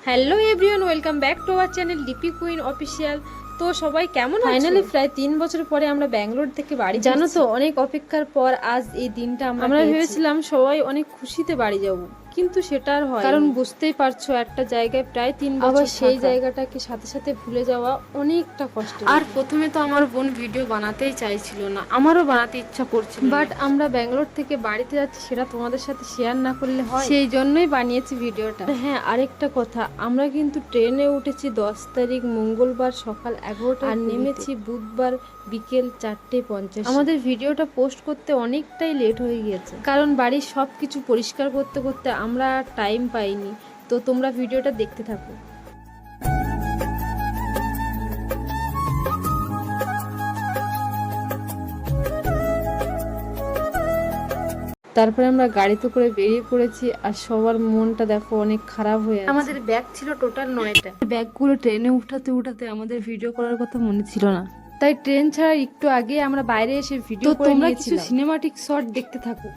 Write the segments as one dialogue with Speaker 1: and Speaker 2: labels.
Speaker 1: Hello everyone, welcome back to our channel লিপি queen official. তো সবাই কেমন আছো? ফাইনালি প্রায় 3 বছর পরে আমরা ব্যাঙ্গালোর থেকে বাড়ি জানো তো, অনেক অপেক্ষার পর আজ এই দিনটা আমরা ভেবেছিলাম সবাই অনেক খুশিতে বাড়ি যাব, কিন্তু সেটা আর হয় কারণ বুঝতেই পারছো একটা জায়গায় প্রায় 3 বছর আবার সেই জায়গাটাকে সাথে সাথে ভুলে যাওয়া অনেকটা কষ্ট। আর প্রথমে তো আমার বোন ভিডিও বানাতেই চাইছিল না, আমারও বানাতে ইচ্ছা করছিল, বাট আমরা ব্যাঙ্গালোর থেকে বাড়িতে যাচ্ছি সেটা তোমাদের সাথে শেয়ার না করলে হয়, সেই জন্যই বানিয়েছি ভিডিওটা। হ্যাঁ, আরেকটা কথা, আমরা কিন্তু ট্রেনে উঠেছি 10 তারিখ মঙ্গলবার সকাল 11টা আর নেমেছি বুধবার বিকেল 4:50। আমাদের ভিডিওটা পোস্ট করতে অনেকটাই লেট হয়ে গিয়েছে কারণ বাড়ির সব কিছু পরিষ্কার করতে করতে আমরা টাইম পাইনি। তো তোমরা ভিডিওটা দেখতে থাকো। তারপরে আমরা গাড়িতে করে বেরিয়ে পড়েছি আর সবার মনটা দেখো অনেক খারাপ হয়ে আছে। আমাদের ব্যাগ ছিল টোটাল 9টা। ব্যাগগুলো ট্রেনে উঠাতে উঠাতে আমাদের ভিডিও করার কথা মনে ছিল না, তাই ট্রেন ছাড়া একটু আগে আমরা বাইরে এসে ভিডিও করে নিয়েছিলাম। তোমরা কিছু সিনেমাটিক শট দেখতে থাকো।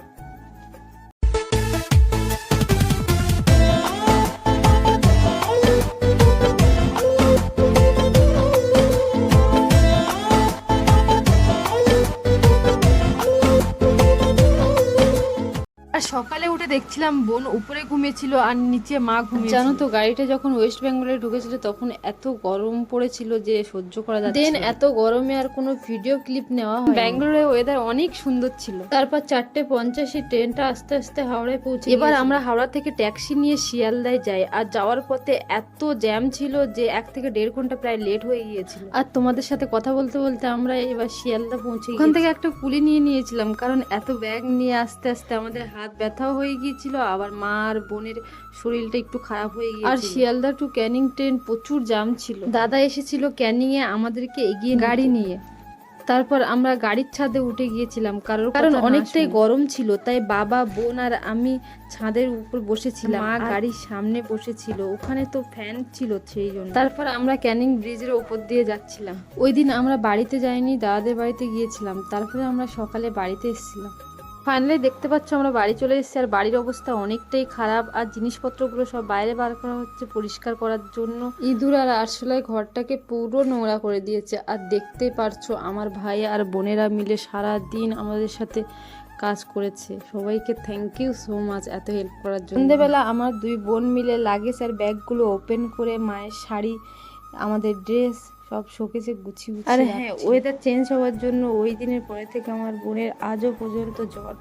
Speaker 1: সকালে উঠে দেখছিলাম বোন উপরে ঘুমিয়েছিল আর নিচে মা ঘুমিয়েছিল। জানো তো, গাড়িটা যখন ওয়েস্ট বেঙ্গলে ঢুকেছিল তখন এত গরম পড়েছিল যে সহ্য করা যাচ্ছে না। এত গরমে আর কোনো ভিডিও ক্লিপ নেওয়া হয়। ব্যাঙ্গালোরের ওয়েদার অনেক সুন্দর ছিল। তারপর 4:50 ট্রেনটা আস্তে আস্তে হাওড়ায় পৌঁছে। এবার আমরা হাওড়া থেকে ট্যাক্সি নিয়ে শিয়ালদায় যাই আর যাওয়ার পথে এত জ্যাম ছিল যে 1 থেকে 1.5 ঘন্টা প্রায় লেট হয়ে গিয়েছিল। আর তোমাদের সাথে কথা বলতে বলতে আমরা এবার শিয়ালদা পৌঁছে ওখান থেকে একটা কুলি নিয়ে নিয়েছিলাম কারণ এত ব্যাগ নিয়ে আস্তে আস্তে আমাদের হাত ব্যথাও হয়ে গিয়েছিল, আবার মা আর বোনের শরীরটা একটু খারাপ হয়ে গিয়েছিল। আর শিয়ালদা টু ক্যানিং ট্রেন প্রচুর জ্যাম ছিল। দাদা এসেছিল ক্যানিং এ আমাদেরকে এগিয়ে গাড়ি নিয়ে। তারপর আমরা গাড়ির ছাদে উঠে গিয়েছিলাম কারণ অনেকটাই গরম ছিল, তাই বাবা, বোন আর আমি ছাদের উপর বসেছিলাম। মা গাড়ির সামনে বসেছিল, ওখানে তো ফ্যান ছিল সেই জন্য। তারপর আমরা ক্যানিং ব্রিজের উপর দিয়ে যাচ্ছিলাম। ওই দিন আমরা বাড়িতে যাইনি, দাদাদের বাড়িতে গিয়েছিলাম। তারপরে আমরা সকালে বাড়িতে এসেছিলাম। ফাইনালি দেখতে পাচ্ছ আমরা বাড়ি চলে এসেছি আর বাড়ির অবস্থা অনেকটাই খারাপ আর জিনিসপত্রগুলো সব বাইরে বার করা হচ্ছে পরিষ্কার করার জন্য। ইঁদুর আর আরশোলায় ঘরটাকে পুরো নোংরা করে দিয়েছে। আর দেখতেই পারছো আমার ভাই আর বোনেরা মিলে সারা দিন আমাদের সাথে কাজ করেছে। সবাইকে থ্যাংক ইউ সো মাচ এত হেল্প করার জন্য। সন্ধ্যেবেলা আমার 2 বোন মিলে লাগেজ আর ব্যাগগুলো ওপেন করে মায়ের শাড়ি, আমাদের ড্রেস সব শোকেসে গুছিয়ে। আর হ্যাঁ, ওয়েদার চেঞ্জ হওয়ার জন্য ওই দিনের পরে থেকে আমার বোনের আজও পর্যন্ত জ্বর।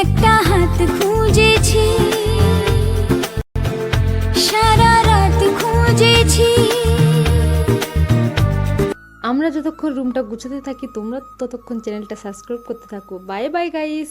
Speaker 2: একটা হাত খুঁজেছি, সারা রাত খুঁজেছি।
Speaker 1: আমরা যতক্ষণ রুমটা গুছাতে থাকি তোমরা ততক্ষণ চ্যানেলটা সাবস্ক্রাইব করতে থাকো। Bye bye guys.